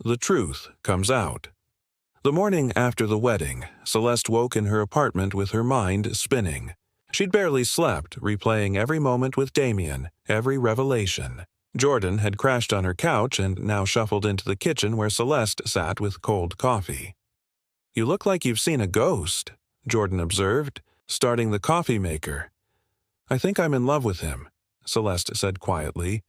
The truth comes out. The morning after the wedding, Celeste woke in her apartment with her mind spinning. She'd barely slept, replaying every moment with Damien, every revelation. Jordan had crashed on her couch and now shuffled into the kitchen where Celeste sat with cold coffee. "You look like you've seen a ghost," Jordan observed, starting the coffee maker. "I think I'm in love with him," Celeste said quietly.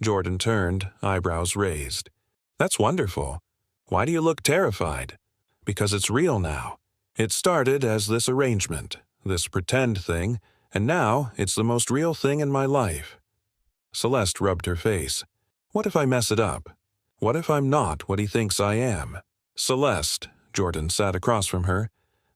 Jordan turned, eyebrows raised. "That's wonderful. Why do you look terrified?" "Because it's real now. It started as this arrangement, this pretend thing, and now it's the most real thing in my life." Celeste rubbed her face. "What if I mess it up? What if I'm not what he thinks I am?" "Celeste," Jordan sat across from her,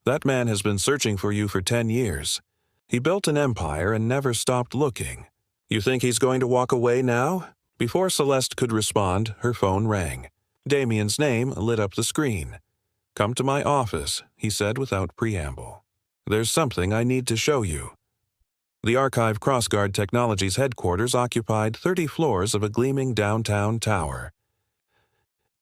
"that man has been searching for you for 10 years. He built an empire and never stopped looking. You think he's going to walk away now?" Before Celeste could respond, her phone rang. Damien's name lit up the screen. "Come to my office," he said without preamble. "There's something I need to show you." The Archive Crossguard Technologies headquarters occupied 30 floors of a gleaming downtown tower.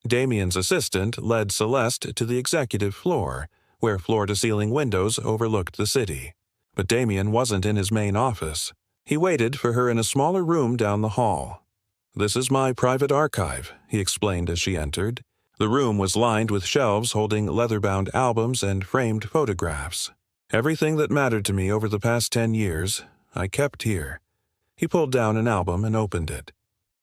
Damien's assistant led Celeste to the executive floor, where floor-to-ceiling windows overlooked the city. But Damien wasn't in his main office. He waited for her in a smaller room down the hall. "This is my private archive," he explained as she entered. The room was lined with shelves holding leather-bound albums and framed photographs. "Everything that mattered to me over the past 10 years, I kept here." He pulled down an album and opened it.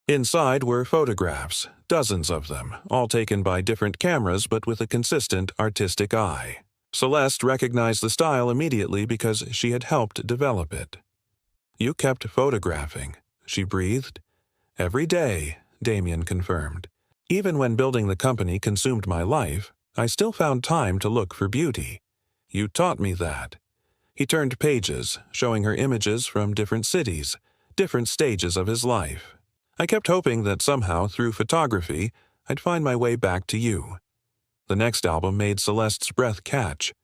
Inside were photographs, dozens of them, all taken by different cameras but with a consistent artistic eye. Celeste recognized the style immediately because she had helped develop it. "You kept photographing," she breathed. "Every day," Damien confirmed. "Even when building the company consumed my life, I still found time to look for beauty. You taught me that." He turned pages, showing her images from different cities, different stages of his life. "I kept hoping that somehow, through photography, I'd find my way back to you." The next album made Celeste's breath catch.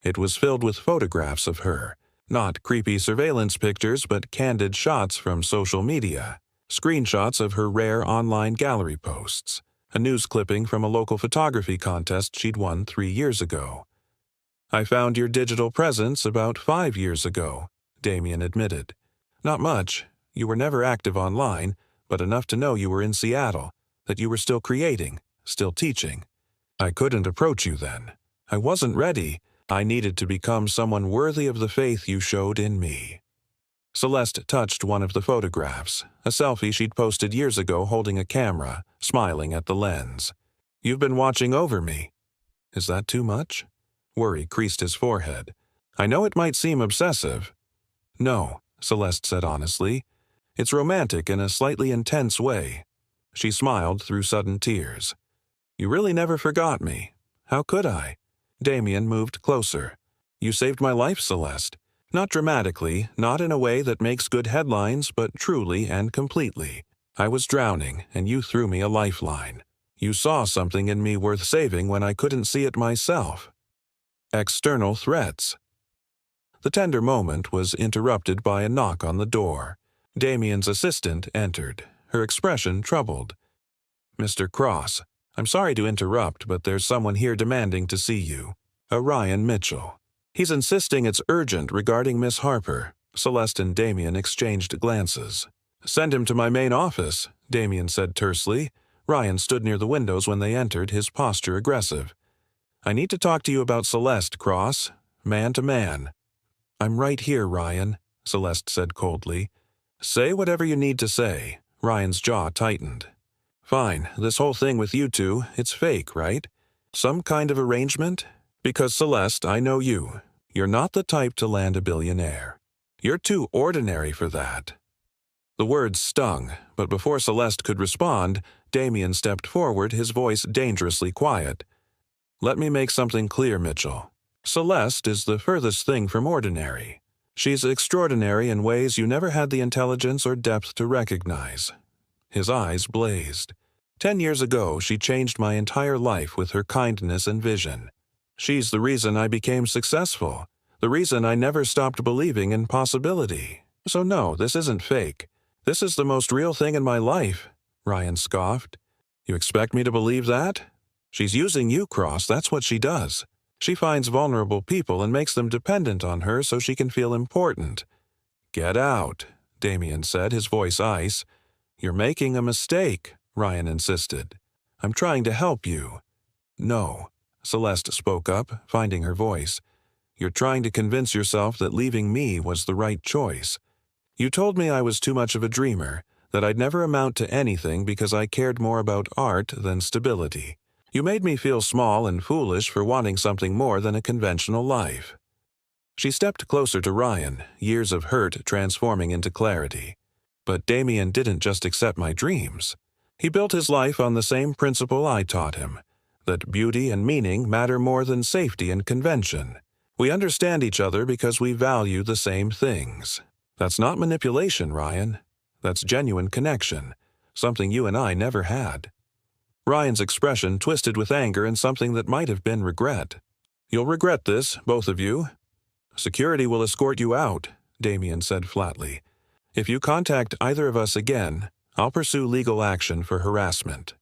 It was filled with photographs of her, not creepy surveillance pictures but candid shots from social media, screenshots of her rare online gallery posts, a news clipping from a local photography contest she'd won 3 years ago. "I found your digital presence about 5 years ago," Damien admitted. "Not much. You were never active online, but enough to know you were in Seattle, that you were still creating, still teaching. I couldn't approach you then. I wasn't ready. I needed to become someone worthy of the faith you showed in me." Celeste touched one of the photographs, a selfie she'd posted years ago holding a camera, smiling at the lens. "You've been watching over me." "Is that too much?" Worry creased his forehead. "I know it might seem obsessive." "No," Celeste said honestly. "It's romantic in a slightly intense way." She smiled through sudden tears. "You really never forgot me. How could I?" Damien moved closer. "You saved my life, Celeste. Not dramatically, not in a way that makes good headlines, but truly and completely. I was drowning, and you threw me a lifeline. You saw something in me worth saving when I couldn't see it myself." External threats. The tender moment was interrupted by a knock on the door. Damien's assistant entered, her expression troubled. "Mr. Cross, I'm sorry to interrupt, but there's someone here demanding to see you. Ryan Mitchell. He's insisting it's urgent regarding Miss Harper." Celeste and Damien exchanged glances. "Send him to my main office," Damien said tersely. Ryan stood near the windows when they entered, his posture aggressive. "I need to talk to you about Celeste, Cross. Man to man." "I'm right here, Ryan," Celeste said coldly. "Say whatever you need to say." Ryan's jaw tightened. "Fine, this whole thing with you two, it's fake, right? Some kind of arrangement? Because Celeste, I know you. You're not the type to land a billionaire. You're too ordinary for that." The words stung, but before Celeste could respond, Damien stepped forward, his voice dangerously quiet. "Let me make something clear, Mitchell. Celeste is the furthest thing from ordinary. She's extraordinary in ways you never had the intelligence or depth to recognize." His eyes blazed. 10 years ago, she changed my entire life with her kindness and vision. She's the reason I became successful, the reason I never stopped believing in possibility. So no, this isn't fake. This is the most real thing in my life," Ryan scoffed. You expect me to believe that? She's using you, Cross, that's what she does. She finds vulnerable people and makes them dependent on her so she can feel important. Get out, Damien said, his voice ice. You're making a mistake, Ryan insisted. I'm trying to help you. No, Celeste spoke up, finding her voice. You're trying to convince yourself that leaving me was the right choice. You told me I was too much of a dreamer, that I'd never amount to anything because I cared more about art than stability. You made me feel small and foolish for wanting something more than a conventional life. She stepped closer to Ryan, years of hurt transforming into clarity. But Damien didn't just accept my dreams. He built his life on the same principle I taught him, that beauty and meaning matter more than safety and convention. We understand each other because we value the same things. That's not manipulation, Ryan. That's genuine connection, something you and I never had. Ryan's expression twisted with anger and something that might have been regret. You'll regret this, both of you. Security will escort you out, Damien said flatly. If you contact either of us again, I'll pursue legal action for harassment.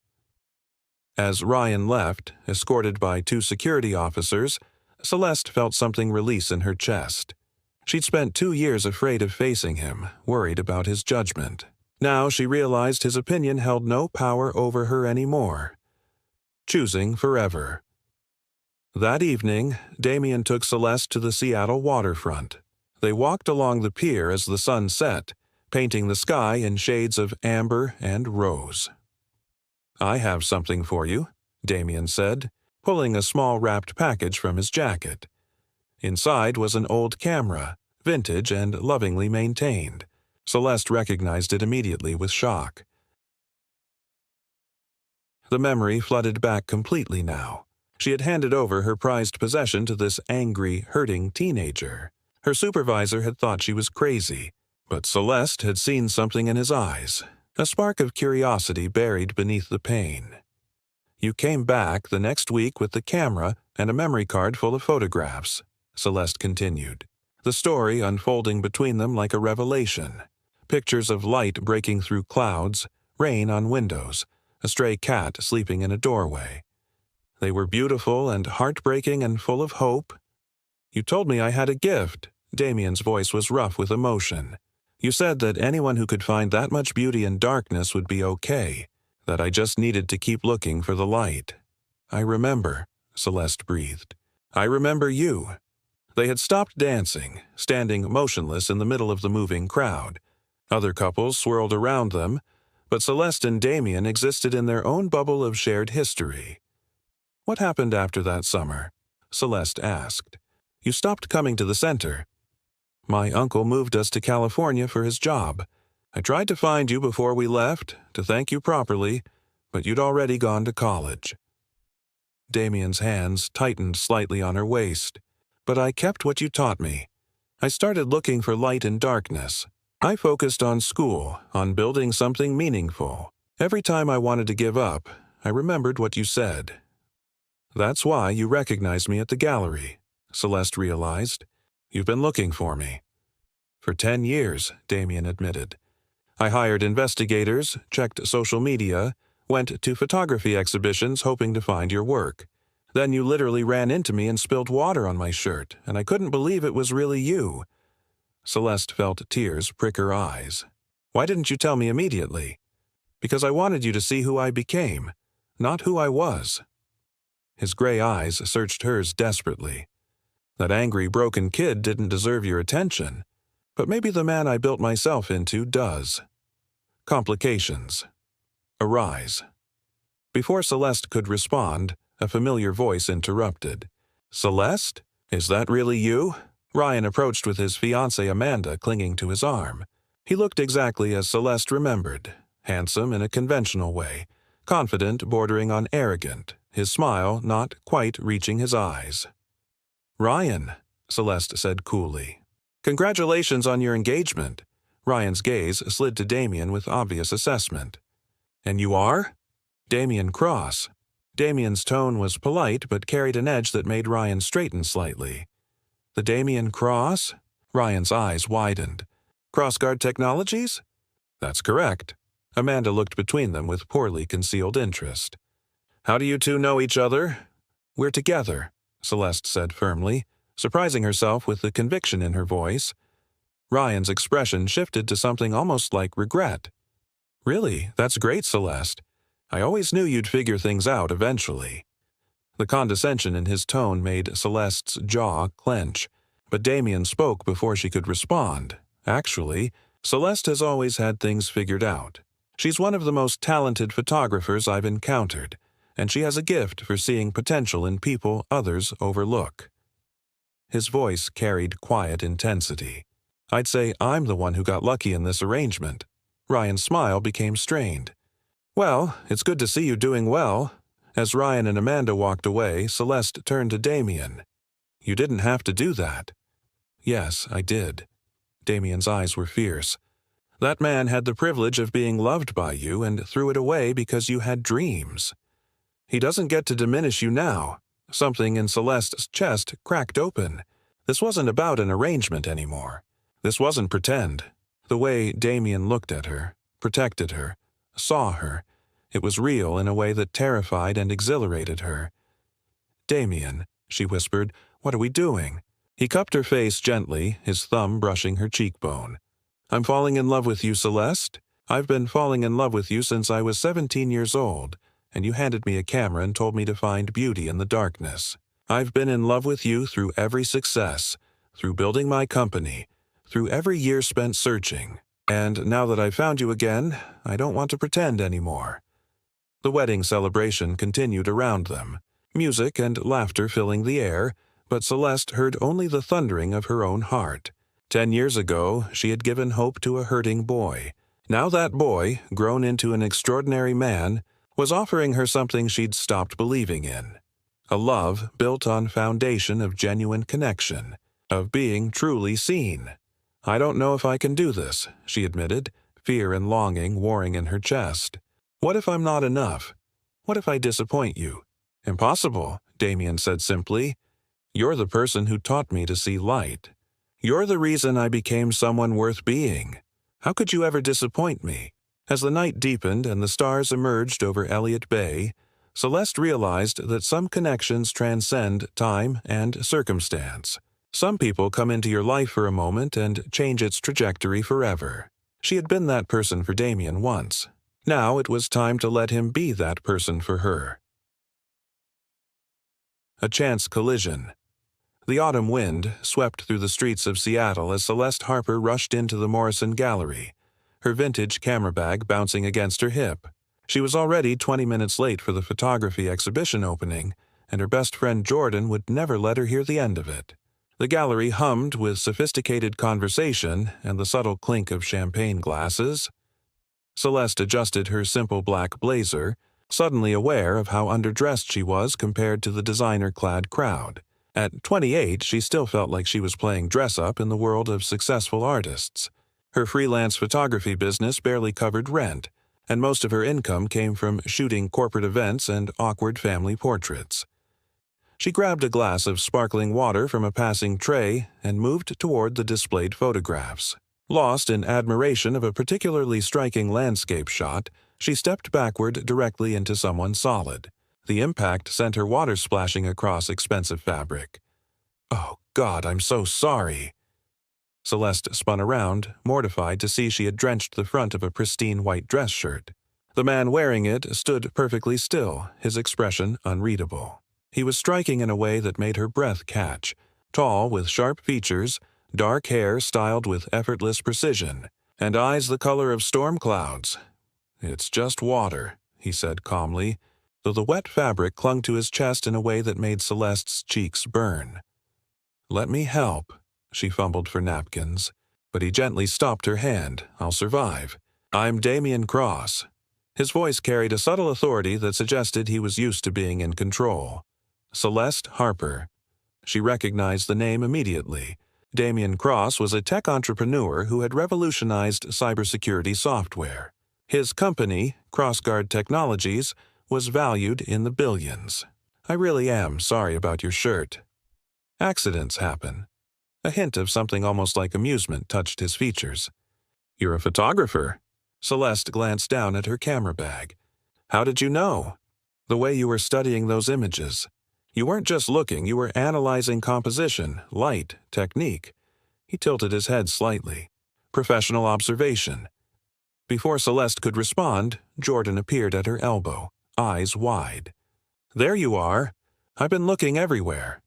As Ryan left, escorted by 2 security officers, Celeste felt something release in her chest. She'd spent 2 years afraid of facing him, worried about his judgment. Now she realized his opinion held no power over her anymore. Choosing forever. That evening, Damien took Celeste to the Seattle waterfront. They walked along the pier as the sun set, painting the sky in shades of amber and rose. I have something for you, Damien said, pulling a small wrapped package from his jacket. Inside was an old camera, vintage and lovingly maintained. Celeste recognized it immediately with shock. The memory flooded back completely now. She had handed over her prized possession to this angry, hurting teenager. Her supervisor had thought she was crazy, but Celeste had seen something in his eyes, a spark of curiosity buried beneath the pain. You came back the next week with the camera and a memory card full of photographs, Celeste continued, the story unfolding between them like a revelation. Pictures of light breaking through clouds, rain on windows, a stray cat sleeping in a doorway. They were beautiful and heartbreaking and full of hope. You told me I had a gift. Damien's voice was rough with emotion. You said that anyone who could find that much beauty in darkness would be okay, that I just needed to keep looking for the light. I remember, Celeste breathed. I remember you. They had stopped dancing, standing motionless in the middle of the moving crowd. Other couples swirled around them, but Celeste and Damien existed in their own bubble of shared history. What happened after that summer? Celeste asked. You stopped coming to the center. My uncle moved us to California for his job. I tried to find you before we left, to thank you properly, but you'd already gone to college. Damien's hands tightened slightly on her waist. But I kept what you taught me. I started looking for light in darkness. I focused on school, on building something meaningful. Every time I wanted to give up, I remembered what you said. That's why you recognized me at the gallery, Celeste realized. You've been looking for me. For 10 years, Damien admitted. I hired investigators, checked social media, went to photography exhibitions hoping to find your work. Then you literally ran into me and spilled water on my shirt, and I couldn't believe it was really you. Celeste felt tears prick her eyes. Why didn't you tell me immediately? Because I wanted you to see who I became, not who I was. His gray eyes searched hers desperately. That angry, broken kid didn't deserve your attention, but maybe the man I built myself into does. Complications arise. Before Celeste could respond, a familiar voice interrupted. Celeste? Is that really you? Ryan approached with his fiancée Amanda clinging to his arm. He looked exactly as Celeste remembered, handsome in a conventional way, confident bordering on arrogant, his smile not quite reaching his eyes. Ryan, Celeste said coolly. Congratulations on your engagement. Ryan's gaze slid to Damien with obvious assessment. And you are? Damien Cross. Damien's tone was polite but carried an edge that made Ryan straighten slightly. The Damien Cross? Ryan's eyes widened. Crossguard Technologies? That's correct. Amanda looked between them with poorly concealed interest. "How do you two know each other?" "We're together," Celeste said firmly, surprising herself with the conviction in her voice. Ryan's expression shifted to something almost like regret. "Really? That's great, Celeste. I always knew you'd figure things out eventually." The condescension in his tone made Celeste's jaw clench, but Damien spoke before she could respond. "Actually, Celeste has always had things figured out. She's one of the most talented photographers I've encountered, and she has a gift for seeing potential in people others overlook." His voice carried quiet intensity. "I'd say I'm the one who got lucky in this arrangement." Ryan's smile became strained. "Well, it's good to see you doing well." As Ryan and Amanda walked away, Celeste turned to Damien. "You didn't have to do that." "Yes, I did." Damien's eyes were fierce. "That man had the privilege of being loved by you and threw it away because you had dreams. He doesn't get to diminish you now." Something in Celeste's chest cracked open. This wasn't about an arrangement anymore. This wasn't pretend. The way Damien looked at her, protected her, saw her, it was real in a way that terrified and exhilarated her. "Damien," she whispered, "what are we doing?" He cupped her face gently, his thumb brushing her cheekbone. "I'm falling in love with you, Celeste. I've been falling in love with you since I was 17 years old, and you handed me a camera and told me to find beauty in the darkness. I've been in love with you through every success, through building my company, through every year spent searching. And now that I've found you again, I don't want to pretend anymore." The wedding celebration continued around them, music and laughter filling the air, but Celeste heard only the thundering of her own heart. 10 years ago, she had given hope to a hurting boy. Now that boy, grown into an extraordinary man, was offering her something she'd stopped believing in. A love built on foundation of genuine connection, of being truly seen. "I don't know if I can do this," she admitted, fear and longing warring in her chest. "What if I'm not enough? What if I disappoint you?" "Impossible," Damien said simply. "You're the person who taught me to see light. You're the reason I became someone worth being. How could you ever disappoint me?" As the night deepened and the stars emerged over Elliott Bay, Celeste realized that some connections transcend time and circumstance. Some people come into your life for a moment and change its trajectory forever. She had been that person for Damien once. Now it was time to let him be that person for her. A chance collision. The autumn wind swept through the streets of Seattle as Celeste Harper rushed into the Morrison Gallery, her vintage camera bag bouncing against her hip. She was already 20 minutes late for the photography exhibition opening, and her best friend Jordan would never let her hear the end of it. The gallery hummed with sophisticated conversation and the subtle clink of champagne glasses. Celeste adjusted her simple black blazer, suddenly aware of how underdressed she was compared to the designer-clad crowd. At 28, she still felt like she was playing dress-up in the world of successful artists. Her freelance photography business barely covered rent, and most of her income came from shooting corporate events and awkward family portraits. She grabbed a glass of sparkling water from a passing tray and moved toward the displayed photographs. Lost in admiration of a particularly striking landscape shot, she stepped backward directly into someone solid. The impact sent her water splashing across expensive fabric. "Oh, God, I'm so sorry." Celeste spun around, mortified to see she had drenched the front of a pristine white dress shirt. The man wearing it stood perfectly still, his expression unreadable. He was striking in a way that made her breath catch, tall with sharp features, dark hair styled with effortless precision, and eyes the color of storm clouds. "It's just water," he said calmly, though the wet fabric clung to his chest in a way that made Celeste's cheeks burn. "Let me help." She fumbled for napkins, but he gently stopped her hand. "I'll survive. I'm Damien Cross." His voice carried a subtle authority that suggested he was used to being in control. Celeste Harper. She recognized the name immediately. Damien Cross was a tech entrepreneur who had revolutionized cybersecurity software. His company, CrossGuard Technologies, was valued in the billions. "I really am sorry about your shirt." "Accidents happen." A hint of something almost like amusement touched his features. "You're a photographer." Celeste glanced down at her camera bag. How did you know? The way you were studying those images. You weren't just looking, you were analyzing composition, light, technique. He tilted his head slightly. Professional observation. Before Celeste could respond, Jordan appeared at her elbow, eyes wide. There you are. I've been looking everywhere.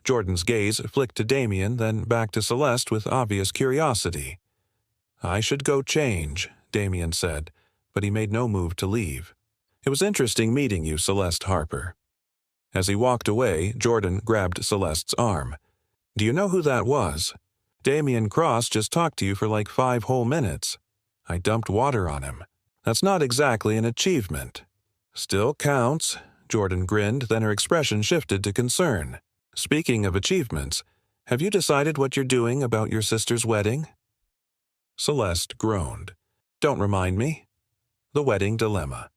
Jordan's gaze flicked to Damien, then back to Celeste with obvious curiosity. I should go change, Damien said, but he made no move to leave. It was interesting meeting you, Celeste Harper. As he walked away, Jordan grabbed Celeste's arm. Do you know who that was? Damien Cross just talked to you for like 5 whole minutes. I dumped water on him. That's not exactly an achievement. Still counts. Jordan grinned, then her expression shifted to concern. Speaking of achievements, have you decided what you're doing about your sister's wedding? Celeste groaned. Don't remind me. The wedding dilemma.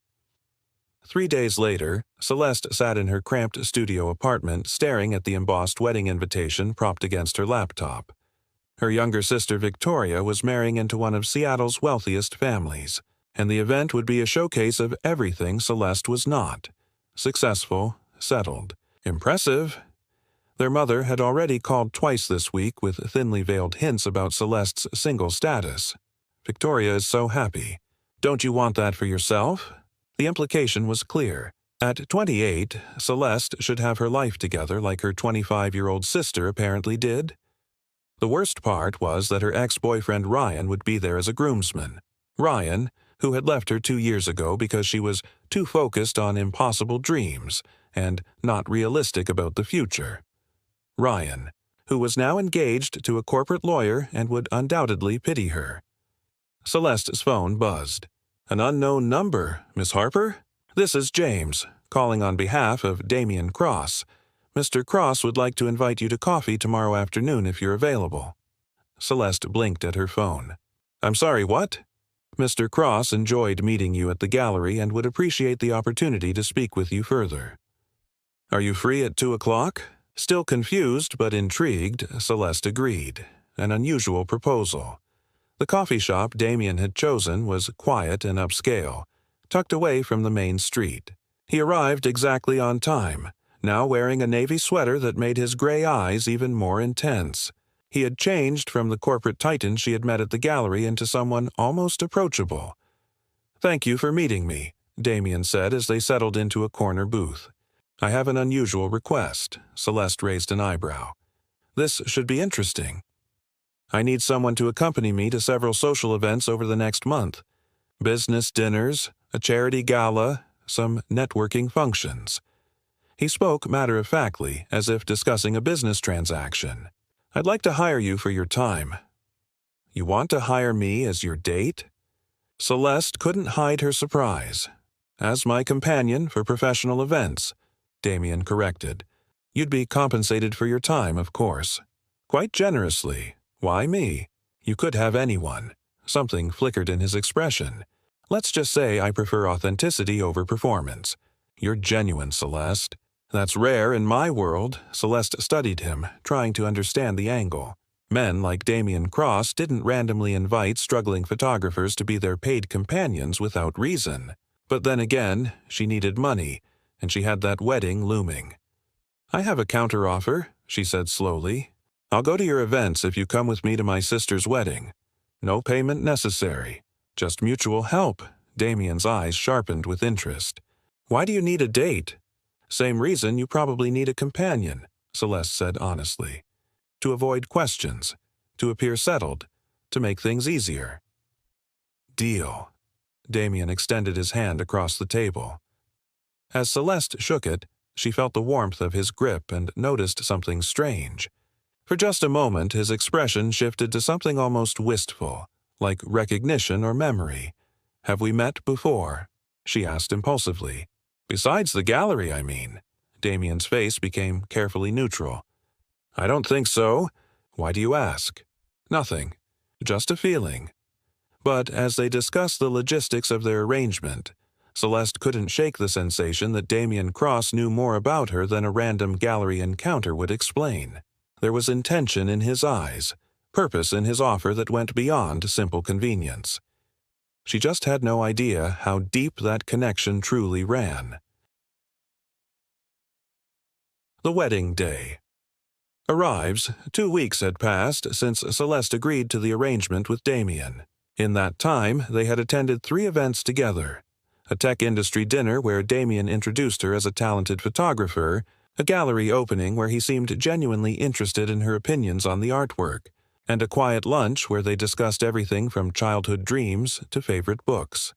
3 days later, Celeste sat in her cramped studio apartment staring at the embossed wedding invitation propped against her laptop. Her younger sister Victoria was marrying into one of Seattle's wealthiest families, and the event would be a showcase of everything Celeste was not. Successful, settled, impressive. Their mother had already called twice this week with thinly veiled hints about Celeste's single status. Victoria is so happy. Don't you want that for yourself? The implication was clear. At 28, Celeste should have her life together like her 25-year-old sister apparently did. The worst part was that her ex-boyfriend Ryan would be there as a groomsman. Ryan, who had left her 2 years ago because she was too focused on impossible dreams and not realistic about the future. Ryan, who was now engaged to a corporate lawyer and would undoubtedly pity her. Celeste's phone buzzed. An unknown number, Miss Harper? This is James, calling on behalf of Damien Cross. Mr. Cross would like to invite you to coffee tomorrow afternoon if you're available. Celeste blinked at her phone. I'm sorry, what? Mr. Cross enjoyed meeting you at the gallery and would appreciate the opportunity to speak with you further. Are you free at 2 o'clock? Still confused but intrigued, Celeste agreed. An unusual proposal. The coffee shop Damien had chosen was quiet and upscale, tucked away from the main street. He arrived exactly on time, now wearing a navy sweater that made his gray eyes even more intense. He had changed from the corporate titan she had met at the gallery into someone almost approachable. Thank you for meeting me, Damien said as they settled into a corner booth. I have an unusual request. Celeste raised an eyebrow. This should be interesting. I need someone to accompany me to several social events over the next month. Business dinners, a charity gala, some networking functions. He spoke matter-of-factly, as if discussing a business transaction. I'd like to hire you for your time. You want to hire me as your date? Celeste couldn't hide her surprise. As my companion for professional events, Damien corrected. You'd be compensated for your time, of course. Quite generously. Why me? You could have anyone. Something flickered in his expression. Let's just say I prefer authenticity over performance. You're genuine, Celeste. That's rare in my world. Celeste studied him, trying to understand the angle. Men like Damien Cross didn't randomly invite struggling photographers to be their paid companions without reason. But then again, she needed money, and she had that wedding looming. I have a counteroffer, she said slowly. I'll go to your events if you come with me to my sister's wedding. No payment necessary. Just mutual help. Damien's eyes sharpened with interest. Why do you need a date? Same reason you probably need a companion, Celeste said honestly. To avoid questions, to appear settled, to make things easier. Deal. Damien extended his hand across the table. As Celeste shook it, she felt the warmth of his grip and noticed something strange. For just a moment, his expression shifted to something almost wistful, like recognition or memory. Have we met before? She asked impulsively. Besides the gallery, I mean. Damien's face became carefully neutral. I don't think so. Why do you ask? Nothing. Just a feeling. But as they discussed the logistics of their arrangement, Celeste couldn't shake the sensation that Damien Cross knew more about her than a random gallery encounter would explain. There was intention in his eyes, purpose in his offer that went beyond simple convenience. She just had no idea how deep that connection truly ran. The wedding day. Arrives. 2 weeks had passed since Celeste agreed to the arrangement with Damien. In that time, they had attended 3 events together. A tech industry dinner where Damien introduced her as a talented photographer, a gallery opening where he seemed genuinely interested in her opinions on the artwork, and a quiet lunch where they discussed everything from childhood dreams to favorite books.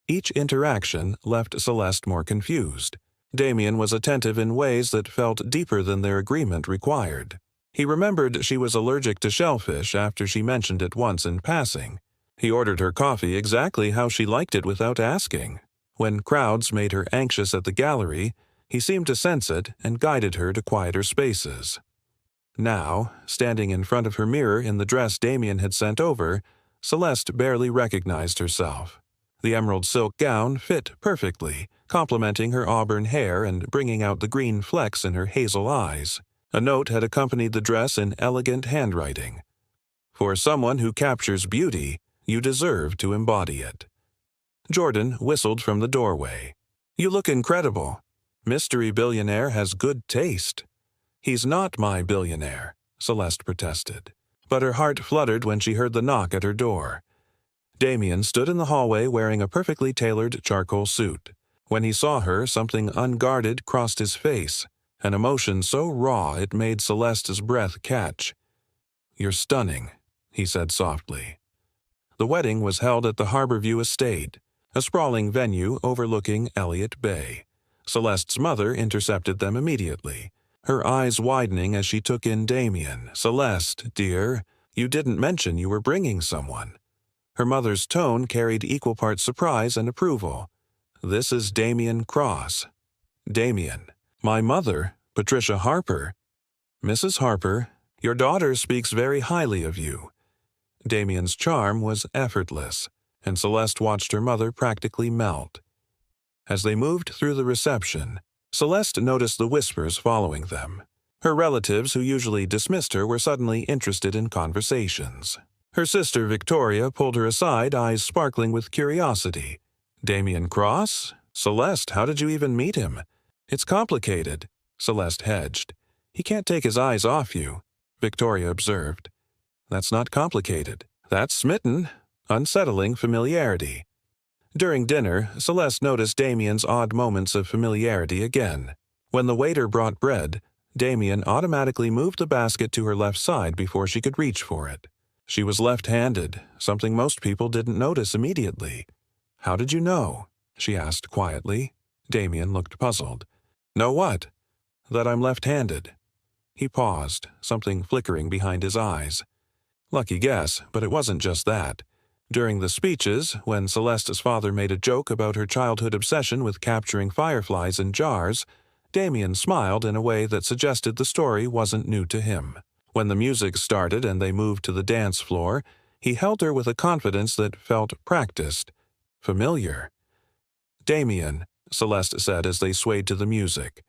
Each interaction left Celeste more confused. Damien was attentive in ways that felt deeper than their agreement required. He remembered she was allergic to shellfish after she mentioned it once in passing. He ordered her coffee exactly how she liked it without asking. When crowds made her anxious at the gallery, he seemed to sense it and guided her to quieter spaces. Now, standing in front of her mirror in the dress Damien had sent over, Celeste barely recognized herself. The emerald silk gown fit perfectly, complementing her auburn hair and bringing out the green flecks in her hazel eyes. A note had accompanied the dress in elegant handwriting. For someone who captures beauty, you deserve to embody it. Jordan whistled from the doorway. You look incredible. Mystery billionaire has good taste. He's not my billionaire, Celeste protested. But her heart fluttered when she heard the knock at her door. Damien stood in the hallway wearing a perfectly tailored charcoal suit. When he saw her, something unguarded crossed his face, an emotion so raw it made Celeste's breath catch. You're stunning, he said softly. The wedding was held at the Harborview Estate, a sprawling venue overlooking Elliott Bay. Celeste's mother intercepted them immediately, her eyes widening as she took in Damien. Celeste, dear, you didn't mention you were bringing someone. Her mother's tone carried equal parts surprise and approval. This is Damien Cross. Damien, my mother, Patricia Harper. Mrs. Harper, your daughter speaks very highly of you. Damien's charm was effortless, and Celeste watched her mother practically melt. As they moved through the reception, Celeste noticed the whispers following them. Her relatives who usually dismissed her were suddenly interested in conversations. Her sister Victoria pulled her aside, eyes sparkling with curiosity. Damien Cross? Celeste, how did you even meet him? It's complicated, Celeste hedged. He can't take his eyes off you, Victoria observed. That's not complicated. That's smitten, unsettling familiarity. During dinner, Celeste noticed Damien's odd moments of familiarity again. When the waiter brought bread, Damien automatically moved the basket to her left side before she could reach for it. She was left-handed, something most people didn't notice immediately. How did you know? She asked quietly. Damien looked puzzled. Know what? That I'm left-handed. He paused, something flickering behind his eyes. Lucky guess, but it wasn't just that. During the speeches, when Celeste's father made a joke about her childhood obsession with capturing fireflies in jars, Damien smiled in a way that suggested the story wasn't new to him. When the music started and they moved to the dance floor, he held her with a confidence that felt practiced, familiar. Damien, Celeste said as they swayed to the music,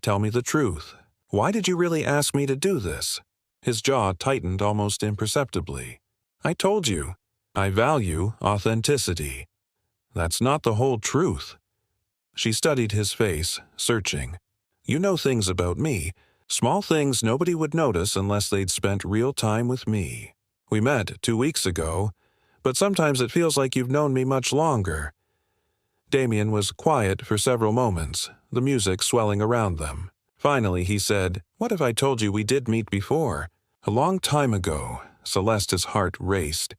tell me the truth. Why did you really ask me to do this? His jaw tightened almost imperceptibly. I told you. I value authenticity. That's not the whole truth. She studied his face, searching. You know things about me, small things nobody would notice unless they'd spent real time with me. We met 2 weeks ago, but sometimes it feels like you've known me much longer. Damien was quiet for several moments, the music swelling around them. Finally, he said, What if I told you we did meet before? A long time ago. Celeste's heart raced.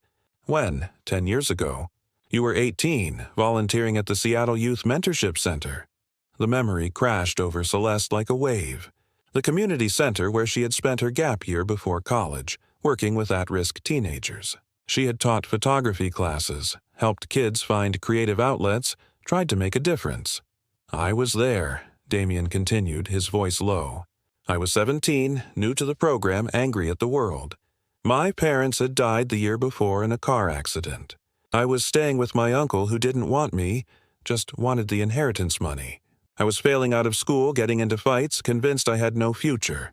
When? 10 years ago. You were 18, volunteering at the Seattle Youth Mentorship Center. The memory crashed over Celeste like a wave. The community center where she had spent her gap year before college, working with at-risk teenagers. She had taught photography classes, helped kids find creative outlets, tried to make a difference. I was there, Damien continued, his voice low. I was 17, new to the program, angry at the world. My parents had died the year before in a car accident. I was staying with my uncle who didn't want me, just wanted the inheritance money. I was failing out of school, getting into fights, convinced I had no future.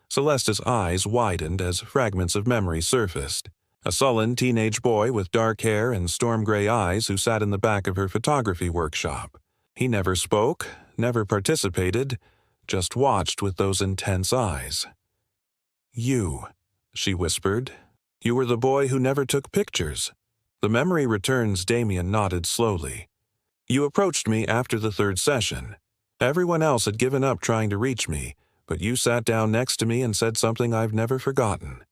Celeste's eyes widened as fragments of memory surfaced. a sullen teenage boy with dark hair and storm-gray eyes who sat in the back of her photography workshop. He never spoke, never participated, just watched with those intense eyes. "You," she whispered. "You were the boy who never took pictures." The memory returns. Damien nodded slowly. "You approached me after the third session. Everyone else had given up trying to reach me, but you sat down next to me and said something I've never forgotten."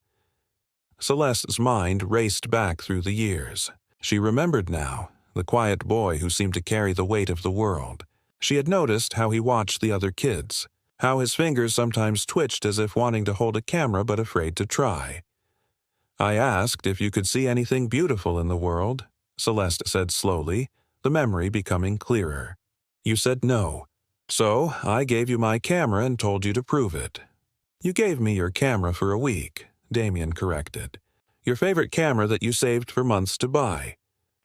Celeste's mind raced back through the years. She remembered now, the quiet boy who seemed to carry the weight of the world. She had noticed how he watched the other kids, how his fingers sometimes twitched as if wanting to hold a camera but afraid to try. "I asked if you could see anything beautiful in the world," Celeste said slowly, the memory becoming clearer. "You said no. So I gave you my camera and told you to prove it." "You gave me your camera for a week," Damien corrected. "Your favorite camera that you saved for months to buy.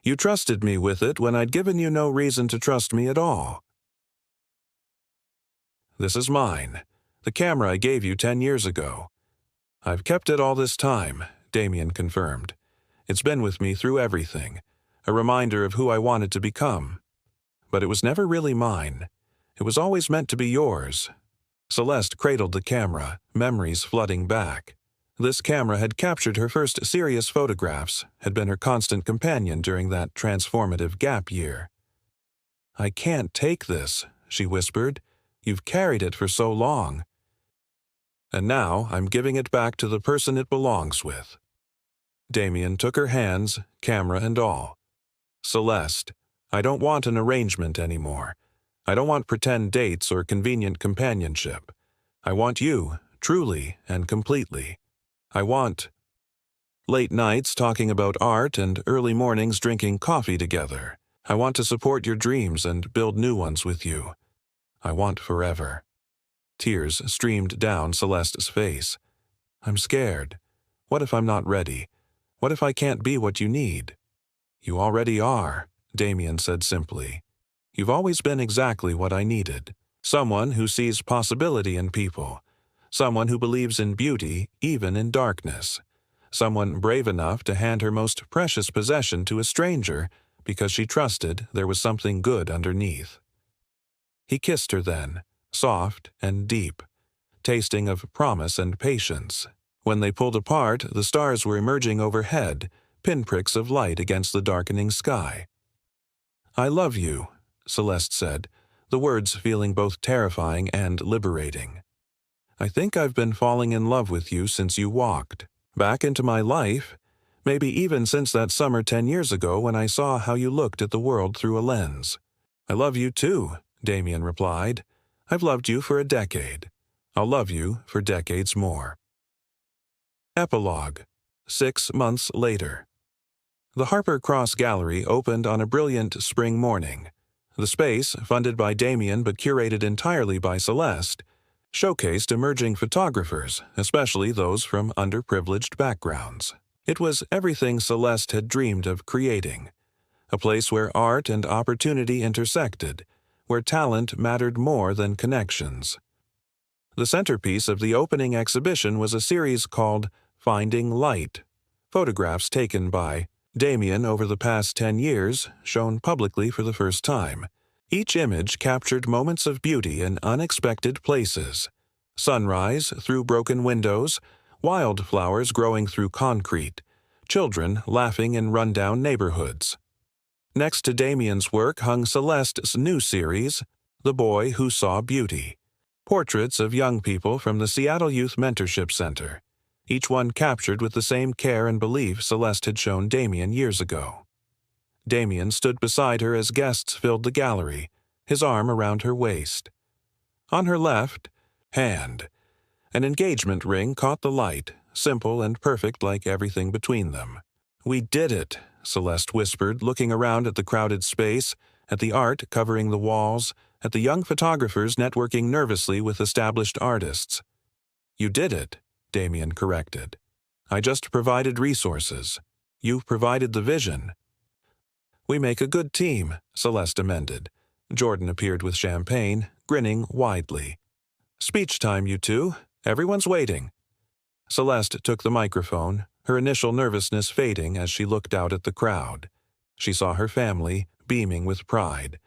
You trusted me with it when I'd given you no reason to trust me at all." "This is mine, the camera I gave you 10 years ago. I've kept it all this time," Damien confirmed. "It's been with me through everything, a reminder of who I wanted to become. But it was never really mine. It was always meant to be yours." Celeste cradled the camera, memories flooding back. This camera had captured her first serious photographs, had been her constant companion during that transformative gap year. "I can't take this," she whispered. "You've carried it for so long. And now I'm giving it back to the person it belongs with." Damien took her hands, camera and all. "Celeste, I don't want an arrangement anymore. I don't want pretend dates or convenient companionship. I want you, truly and completely. I want late nights talking about art and early mornings drinking coffee together. I want to support your dreams and build new ones with you. I want forever." Tears streamed down Celeste's face. "I'm scared. What if I'm not ready? What if I can't be what you need?" "You already are," Damien said simply. "You've always been exactly what I needed. Someone who sees possibility in people. Someone who believes in beauty, even in darkness. Someone brave enough to hand her most precious possession to a stranger because she trusted there was something good underneath." He kissed her then, soft and deep, tasting of promise and patience. When they pulled apart, the stars were emerging overhead, pinpricks of light against the darkening sky. "I love you," Celeste said, the words feeling both terrifying and liberating. "I think I've been falling in love with you since you walked back into my life, maybe even since that summer 10 years ago when I saw how you looked at the world through a lens." "I love you too," Damien replied. "I've loved you for a decade. I'll love you for decades more." Epilogue. 6 months later. The Harper Cross Gallery opened on a brilliant spring morning. The space, funded by Damien but curated entirely by Celeste, showcased emerging photographers, especially those from underprivileged backgrounds. It was everything Celeste had dreamed of creating. A place where art and opportunity intersected, where talent mattered more than connections. The centerpiece of the opening exhibition was a series called Finding Light, photographs taken by Damien over the past 10 years, shown publicly for the first time. Each image captured moments of beauty in unexpected places. Sunrise through broken windows, wildflowers growing through concrete, children laughing in rundown neighborhoods. Next to Damien's work hung Celeste's new series, The Boy Who Saw Beauty, portraits of young people from the Seattle Youth Mentorship Center, each one captured with the same care and belief Celeste had shown Damien years ago. Damien stood beside her as guests filled the gallery, his arm around her waist. On her left hand, an engagement ring caught the light, simple and perfect like everything between them. "We did it," Celeste whispered, looking around at the crowded space, at the art covering the walls, at the young photographers networking nervously with established artists. "You did it," Damien corrected. "I just provided resources. You provided the vision." "We make a good team," Celeste amended. Jordan appeared with champagne, grinning widely. "Speech time, you two. Everyone's waiting." Celeste took the microphone, her initial nervousness fading as she looked out at the crowd. She saw her family, beaming with pride.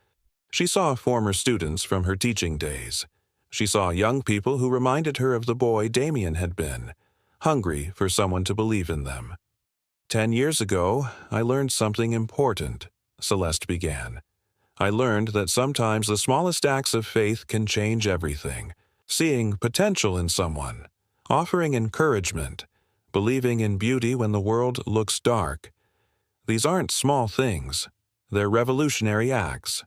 She saw former students from her teaching days. She saw young people who reminded her of the boy Damien had been, hungry for someone to believe in them. 10 years ago, I learned something important, Celeste began. I learned that sometimes the smallest acts of faith can change everything. Seeing potential in someone, offering encouragement, believing in beauty when the world looks dark. These aren't small things. They're revolutionary acts.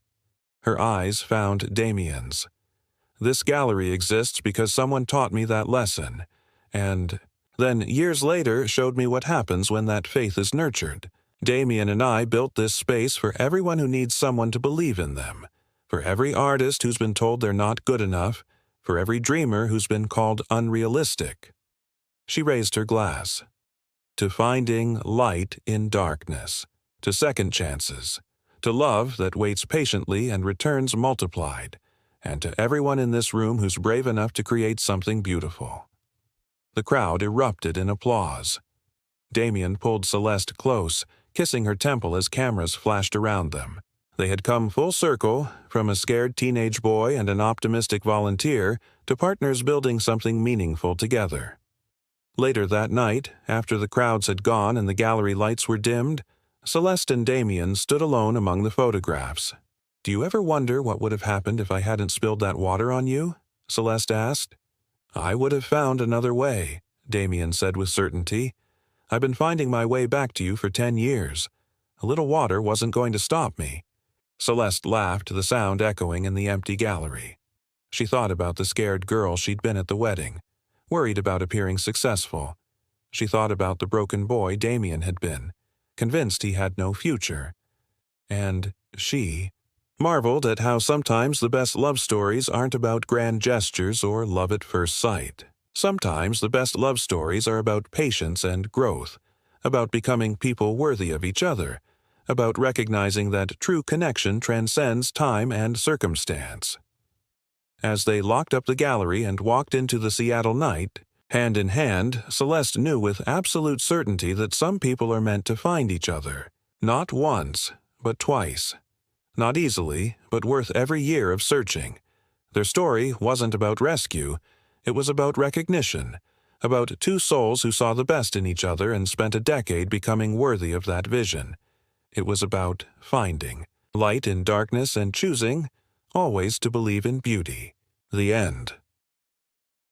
Her eyes found Damien's. This gallery exists because someone taught me that lesson, and then years later showed me what happens when that faith is nurtured. Damien and I built this space for everyone who needs someone to believe in them, for every artist who's been told they're not good enough, for every dreamer who's been called unrealistic. She raised her glass. To finding light in darkness, to second chances, to love that waits patiently and returns multiplied, and to everyone in this room who's brave enough to create something beautiful. The crowd erupted in applause. Damien pulled Celeste close, kissing her temple as cameras flashed around them. They had come full circle, from a scared teenage boy and an optimistic volunteer to partners building something meaningful together. Later that night, after the crowds had gone and the gallery lights were dimmed, Celeste and Damien stood alone among the photographs. "Do you ever wonder what would have happened if I hadn't spilled that water on you?" Celeste asked. "I would have found another way," Damien said with certainty. "I've been finding my way back to you for 10 years. A little water wasn't going to stop me." Celeste laughed, the sound echoing in the empty gallery. She thought about the scared girl she'd been at the wedding, worried about appearing successful. She thought about the broken boy Damien had been, convinced he had no future. And she marveled at how sometimes the best love stories aren't about grand gestures or love at first sight. Sometimes the best love stories are about patience and growth, about becoming people worthy of each other, about recognizing that true connection transcends time and circumstance. As they locked up the gallery and walked into the Seattle night, hand in hand, Celeste knew with absolute certainty that some people are meant to find each other. Not once, but twice. Not easily, but worth every year of searching. Their story wasn't about rescue. It was about recognition, about two souls who saw the best in each other and spent a decade becoming worthy of that vision. It was about finding light in darkness and choosing always to believe in beauty. The end.